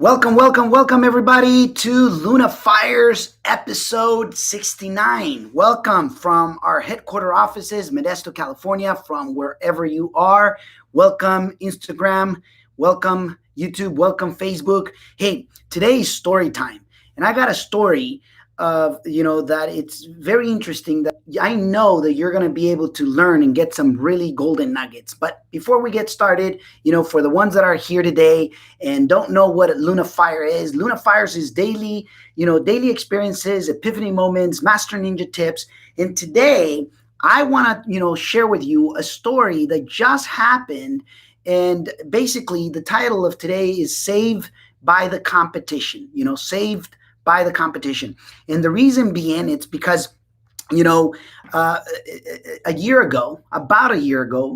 Welcome, everybody, to Luna Fires episode 69. Welcome from our headquarter offices, Modesto, California, from wherever you are. Welcome, Instagram. Welcome, YouTube. Welcome, Facebook. Hey, today's story time. And I got a story of, that it's very interesting that I know that you're going to be able to learn and get some really golden nuggets. But before we get started, for the ones that are here today and don't know what Luna Fire is, Luna Fires is daily experiences, epiphany moments, master ninja tips. And today I want to, share with you a story that just happened. And basically the title of today is Saved by the Competition, saved by the competition. And the reason being, it's because about a year ago,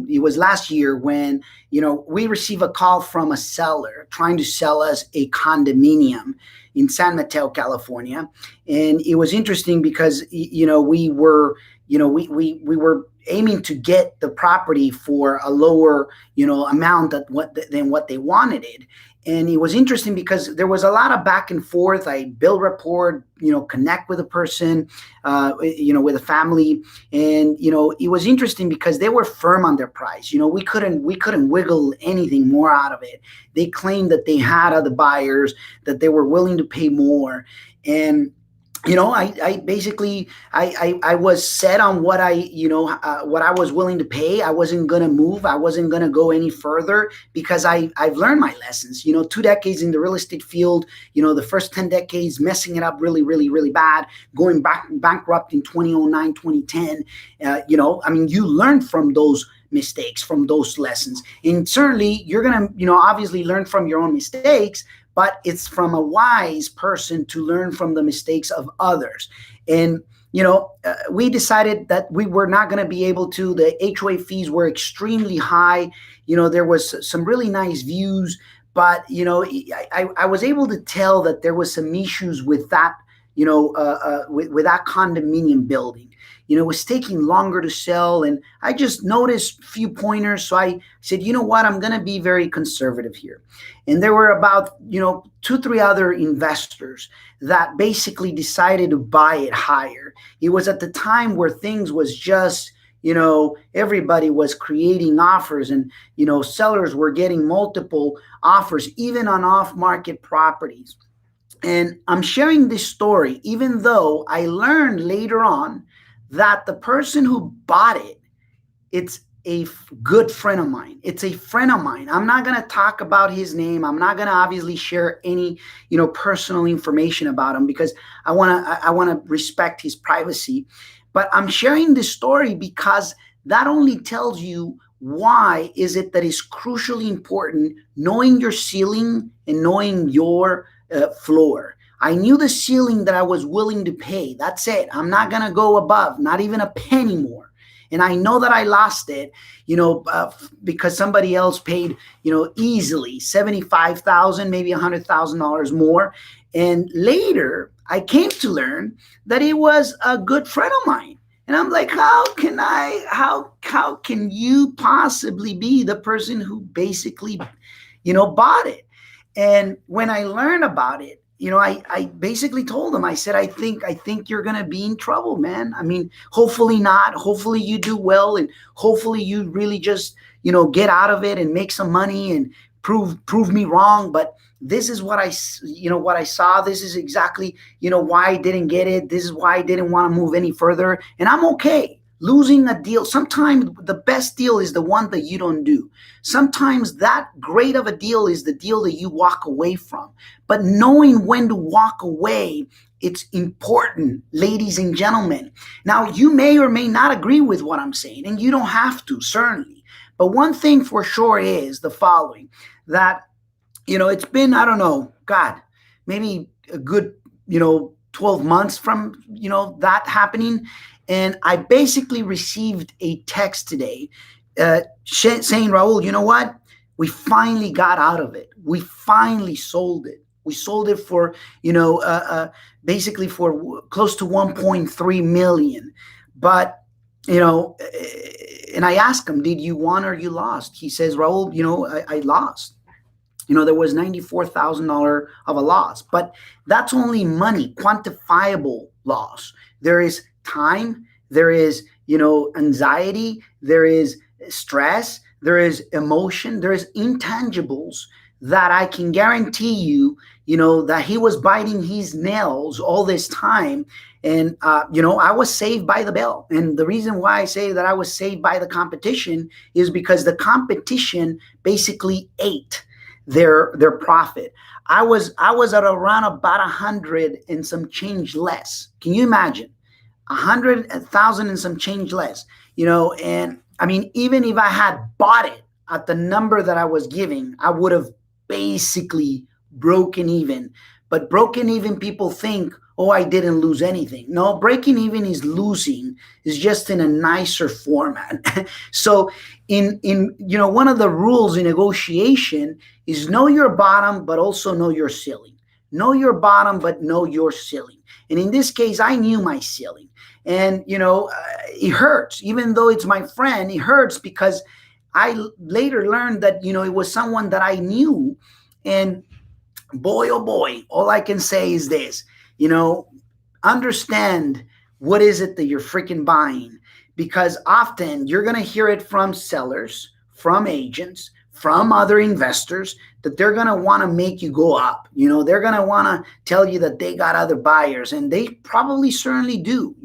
it was last year when, we received a call from a seller trying to sell us a condominium in San Mateo, California. And it was interesting because, we were aiming to get the property for a lower, amount than what they wanted it. And it was interesting because there was a lot of back and forth. I build rapport, connect with a person, with a family. And, it was interesting because they were firm on their price. We couldn't wiggle anything more out of it. They claimed that they had other buyers, that they were willing to pay more. And I basically I was set on what what I was willing to pay. I wasn't gonna move. I wasn't gonna go any further because I've learned my lessons. 2 decades in the real estate field. The first 10 decades messing it up really, really, really bad. Going bankrupt in 2009, 2010. You learn from those mistakes, from those lessons, and certainly you're gonna obviously learn from your own mistakes. But it's from a wise person to learn from the mistakes of others. And, we decided that we were not going to be able to. The HOA fees were extremely high. There was some really nice views, but, I was able to tell that there was some issues with that, with that condominium building. It was taking longer to sell, and I just noticed a few pointers. So I said, you know what, I'm going to be very conservative here. And there were about, 2-3 other investors that basically decided to buy it higher. It was at the time where things was just, everybody was creating offers, and, sellers were getting multiple offers, even on off-market properties. And I'm sharing this story, even though I learned later on that the person who bought it, it's a good friend of mine. It's a friend of mine. I'm not going to talk about his name. I'm not going to obviously share any, personal information about him because I want to respect his privacy. But I'm sharing this story because that only tells you why is it that is crucially important knowing your ceiling and knowing your floor. I knew the ceiling that I was willing to pay. That's it. I'm not going to go above, not even a penny more. And I know that I lost it, because somebody else paid, easily $75,000, maybe $100,000 more. And later I came to learn that it was a good friend of mine. And I'm like, how can you possibly be the person who basically, bought it? And when I learned about it, I basically told him, I said, I think you're going to be in trouble, man. I mean, hopefully not. Hopefully you do well. And hopefully you really just, get out of it and make some money and prove me wrong. But this is what I saw. This is exactly, why I didn't get it. This is why I didn't want to move any further. And I'm okay. Losing a deal, sometimes the best deal is the one that you don't do. Sometimes that great of a deal is the deal that you walk away from. But knowing when to walk away, it's important, ladies and gentlemen. Now, you may or may not agree with what I'm saying, and you don't have to, certainly. But one thing for sure is the following, that, it's been, I don't know, God, maybe a good, 12 months from, that happening. And I basically received a text today saying, Raul, you know what? We finally got out of it. We finally sold it. We sold it for, basically for close to 1.3 million. But, and I asked him, did you won or you lost? He says, Raul, I lost. there was $94,000 of a loss, but that's only money, quantifiable loss. There is time, there is, anxiety, there is stress, there is emotion, there is intangibles that I can guarantee you, that he was biting his nails all this time. And, I was saved by the bell. And the reason why I say that I was saved by the competition is because the competition basically ate their profit. I was at around about 100 and some change less. Can you imagine? 100,000 and some change less, and I mean, even if I had bought it at the number that I was giving, I would have basically broken even. But broken even, people think, oh, I didn't lose anything. No, breaking even is losing, is just in a nicer format. So in one of the rules in negotiation is know your bottom, but also know your ceiling. Know your bottom, but know your ceiling. And in this case, I knew my ceiling. And, it hurts. Even though it's my friend, it hurts because I later learned that, it was someone that I knew. And boy, oh boy, all I can say is this, understand what is it that you're freaking buying, because often you're going to hear it from sellers, from agents, from other investors, that they're going to want to make you go up. They're going to want to tell you that they got other buyers, and they probably certainly do,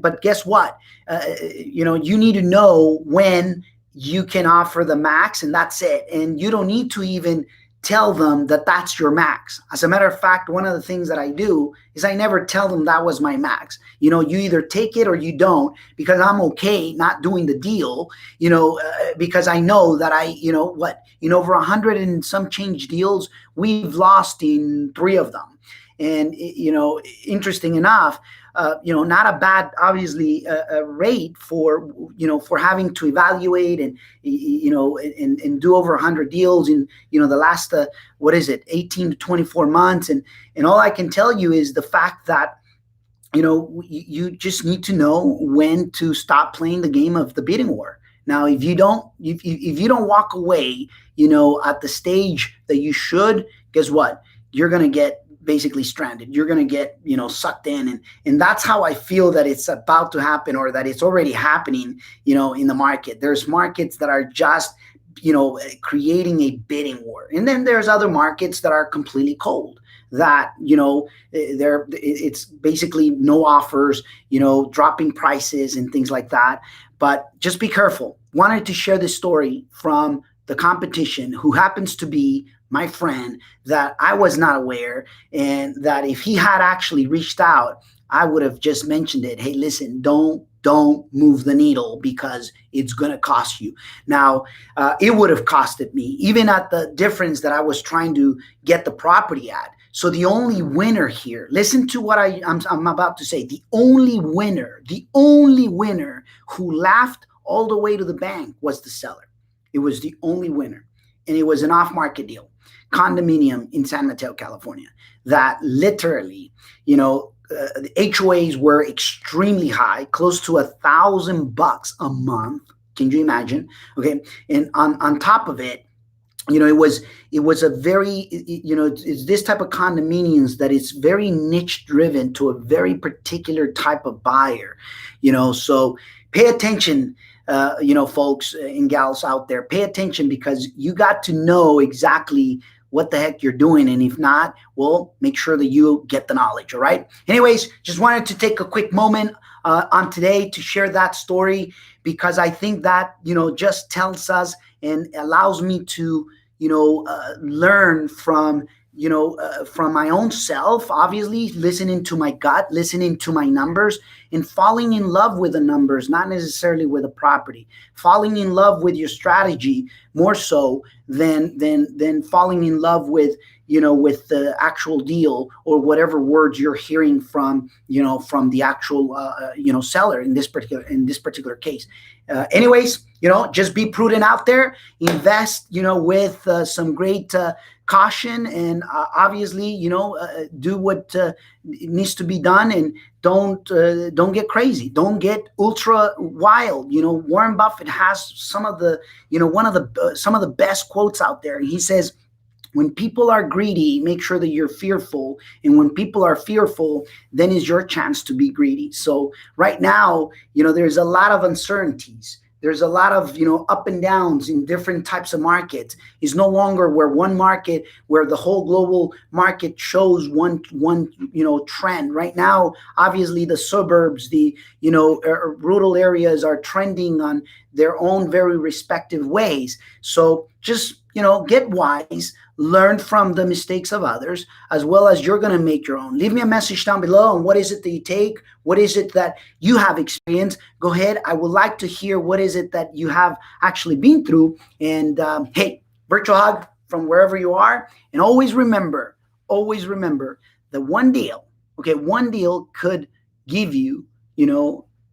but guess what? You need to know when you can offer the max, and that's it. And you don't need to even tell them that that's your max. As a matter of fact, one of the things that I do is I never tell them that was my max. You either take it or you don't, because I'm okay not doing the deal, because I know that in over 100 and some change deals, we've lost in 3 of them. And, interesting enough, not a bad, obviously, rate for having to evaluate and, and do over 100 deals in, the last, 18 to 24 months. And all I can tell you is the fact that, you just need to know when to stop playing the game of the bidding war. Now, if you don't walk away, at the stage that you should, guess what? You're going to get basically stranded. You're going to get, sucked in. And that's how I feel that it's about to happen, or that it's already happening, in the market. There's markets that are just, creating a bidding war. And then there's other markets that are completely cold, that, it's basically no offers, dropping prices and things like that. But just be careful. Wanted to share this story from the competition, who happens to be my friend, that I was not aware, and that if he had actually reached out, I would have just mentioned it. Hey, listen, don't move the needle, because it's going to cost you. Now, it would have costed me, even at the difference that I was trying to get the property at. So the only winner here, listen to what I'm about to say. The only winner who laughed all the way to the bank was the seller. It was the only winner. And it was an off-market deal, condominium in San Mateo, California, that literally, the HOAs were extremely high, close to $1,000 a month. Can you imagine? Okay. And on top of it, it was a very, it's this type of condominiums that is very niche driven to a very particular type of buyer, so pay attention, folks and gals out there, pay attention, because you got to know exactly what the heck you're doing. And if not, well, make sure that you get the knowledge. All right. Anyways, just wanted to take a quick moment on today to share that story, because I think that, just tells us and allows me to, learn from my own self, obviously listening to my gut, listening to my numbers, and falling in love with the numbers, not necessarily with the property, falling in love with your strategy more so than falling in love with, with the actual deal, or whatever words you're hearing from the actual, seller in this particular case. Anyways, just be prudent out there, invest, with some great caution, and obviously, do what needs to be done, and don't get crazy, don't get ultra wild. Warren Buffett has some of the, some of the best quotes out there. He says, When people are greedy, make sure that you're fearful. And when people are fearful, then is your chance to be greedy. So right now, there's a lot of uncertainties. There's a lot of up and downs in different types of markets. It's no longer where one market, where the whole global market shows one trend. Right now, obviously the suburbs, the rural areas are trending on their own very respective ways. So just get wise, learn from the mistakes of others, as well as you're going to make your own. Leave me a message down below on what is it that you take, what is it that you have experienced. Go ahead, I would like to hear what is it that you have actually been through. And hey, virtual hug from wherever you are. And always remember that one deal could give you,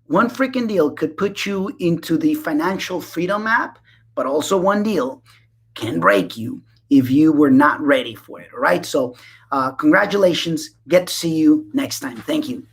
one freaking deal could put you into the financial freedom app, but also one deal can break you if you were not ready for it. All right. So, congratulations. Get to see you next time. Thank you.